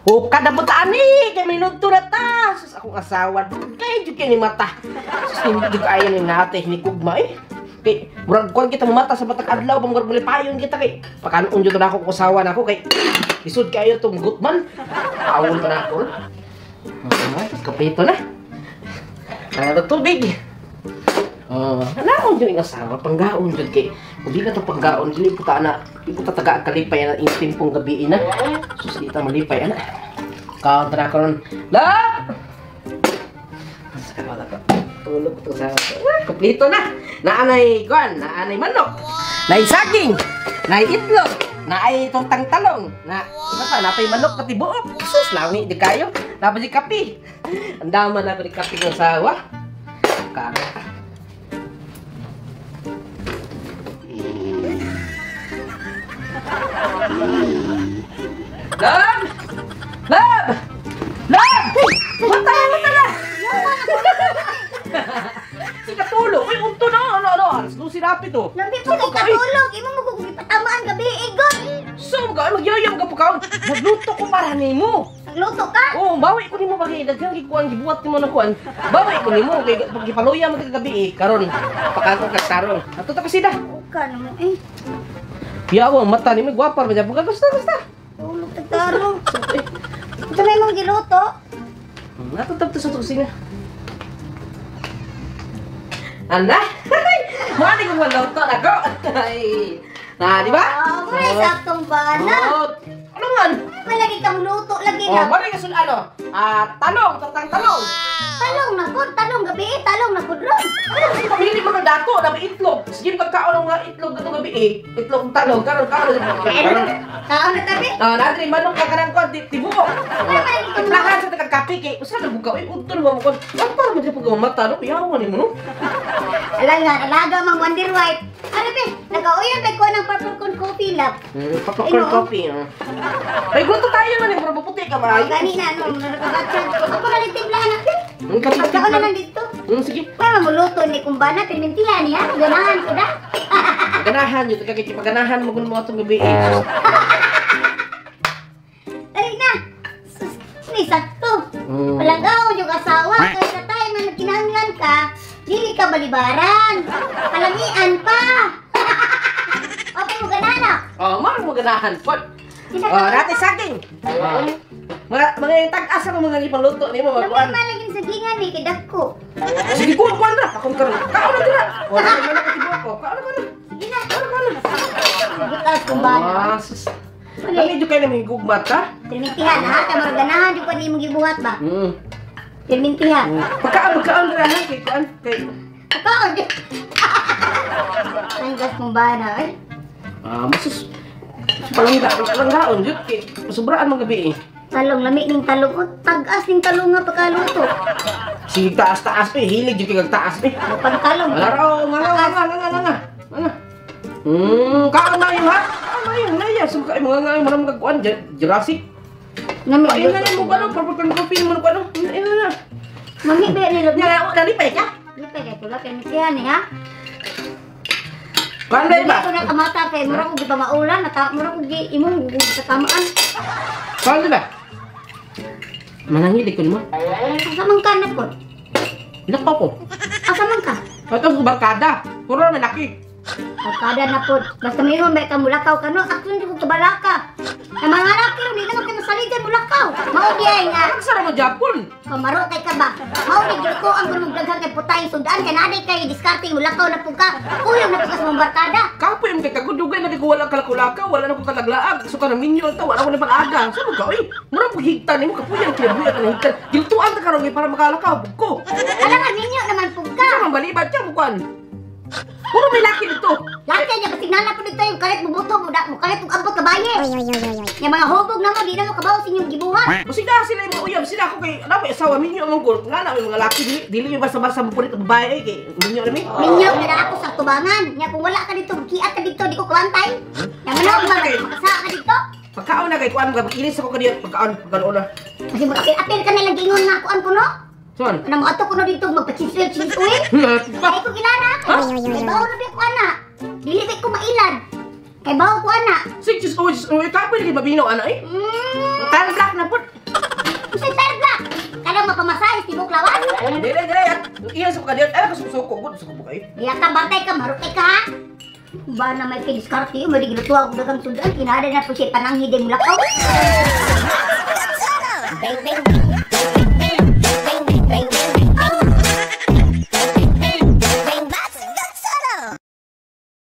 O kada butaan ni kay minuto na ta. Sus akong asawa kay jud kay ni mata. Sus hindi jud ayo ni nate ni kugma eh. Kay murag kuan kita mata sa batag adlaw pamurag malipayon kita kay pakanon jud na ako usawa na ako kay isud kayo tong gutman. Awon pa na ako. Kapito na. Ano tubig? Naon jud ang asawa panggaon jud kay kung di na to panggaon dili puta na di puta taga kalipay na intimpong gabi na. Sus di ta malipay ana. Kaon tra karon. La! Sa ka tulog to sa kompleto na. Naanay kuan, naanay manok. Naay saging, naay itlog, naay tortang talong, na basta napay manok pati buok. Sus lawi di kayo. Dapat di kape. Andaman na di kape ng asawa. Kaga. Lab! Lab! Lab! Mata na! Si Katulog! Uy, unto na! Ano? Alas sinapit to! Lambi po kay Katulog! Imo mo kung ipatamaan gabi, Egon! So, magyayam ka po ka! Nagluto ko para nimo! Nagluto ka? Oo, bawi ko nimo bagay. Daghang gikuan, gibuhat nimo na kuan. Bawi ko nimo kay pag gipaluya mo gabi karon. Pakako ka taron. Ato ta kasida. Uka naman eh. Yawa mata nimo gwapa ba jud. Gusta. Tulog tagtaro. Ito na imong giluto. Natutap to sa kusina. Anda? Mani ko maluto ako. Nah, di ba? May saktong bana. Ano man? May lagi kang luto, lagi na. Mani ka sul ano? Talong, tortang talong. Talong gabi, talong na pud ron. Pamili mo ng dako, na may itlog. Sige magkaon ng mga itlog gatong gabi eh. Itlog ng talong, karon. Kaon na tabi. Nadri manok ka kanang kon tibuok. Iplahan sa taga kape kay usa nagbuka ay utol mo kon. Ang para mo pag mata no, yawan nimo no. Alaga mang Wonder White. Ano be? Nagauyan kay ko ng purple corn coffee lab. Purple coffee. Ay gusto tayo man yung puti ka ba? Kanina no, nakakatsan. Ako na timplahan na. Kapit Ako na nandito. Sige. Para mamuluto ni kumbana permintihan niya. Ganahan ko na. Ganahan yun, paganahan mo kung mga itong gabi eh. Dali na! May sakto! Palagaw yung asawa, kaya sa tayo na nagkinahanglan ka, dili ka balibaran! Kalangian pa! Okay mo ganana! Marang mo ganahan po. Dati saging! Mga tag-asa mo mga ipangluto ni mo magkuhan. Labi man laging sagingan ni kidak ko. Sige ko, kuhan na! Akong karoon. Kaon na dila! Wala naman ako tibo ko. Kaon na! Sige na! Butas kumbana. Kami dito kayo namin gugmat ha? Permintihan ha? Kamar ganahan yung pwede mo gibuhat ba? Permintihan. Pagkaan na lang kay kuhan. Pagkaan dyan! Ang gas kumbana eh. Masus. Palanggaon dito kay sobraan mga gabi eh. Talong, lami ning talong. O, tag-as ning talong nga pagkaluto. Sige taas-taas pa eh. Hilig dito kay taas eh. Pagtalong. Wala raw, nga. Kaon na yun ha? Kaon na yun, naya. Sumka yung mga nga yung magkuhan. Jurassic. Ayun na yung mukha no. Pagpagkan kopi yung mukha no. Ayun na. Mami, ba nilog niya? Nalipay ka? Lipay kay pula, permitihan eh ha? Panday ba? Hindi ko na kamata kay mura ko di pa maulan. Mura ko di imong sa tamaan. Panday ba? Manangilig ko naman. Asamang ka na po. Nako ko. Asamang ka? Ito sa barkada. Puro na malaki. Pagkada na po. Basta mayroon may kamulakaw ka no. Ako hindi ko kabalaka. Ay mga laki rin, hindi naman kayo masaligan mulakaw. Maudi ay nga. Ang sarap mo Japon. Pamaro kay ka ba? Maudi ko ang gulong daghan kay putay sudaan. Kaya naday kay diskarte mulakaw na po ka. Uyong na po ka sa mong barkada. Kapo yung kay kagudugay na ko wala kalakulaka. Wala na ko kalaglaag. So ka na minyo ito. Wala ko na pang-aga. Saan ka? Uy, mura po higtan. Mo kapuyang kinabuya ka na higtan. Giltuan ka karong para makalakaw. Bugko. Alam ninyo naman po ka. Saan ang balibad siya bukuan? Puro may laki dito. Laki niya kasi nana po dito yung kalit bubuto mo kalit ug abot kabaye. Yung mga hubog na mo di na mo kabaw sa inyong gibuhat. Masida sila yung uyab sila ako kay ano may asawa minyo ang gol. Nga na mga laki dili yung basta-basta mo pulit ang babae kay minyo na mi. Minyo na ako sa tubangan. Nya kung wala ka dito, kiat ka dito, di ko kwantay. Nya manong makasa ka dito. Pagkaon na kay kuan inis ako kaniya pagkaon na. Kasi mo apil ka na lang gingon na kuan ko no. Son. Ano mo ato ko no dito magpachiswil-chiswil. Ay ko kilala. Kay bawo na ko ana. Dili ko mailan. Kay bawo ko ana. Sige, just kapoy di babino ana eh. Tan black na put. Dili, dili. Iya sa ka diyan. Ay, suko ko. Suko mo kayo. Iya ka, batay ka, marukay ka ha. Ba na may kiniskarte yun, may gilutuwa ko dagang sundan, kinada na po siya pananghid ay mulakaw. Bang, bang,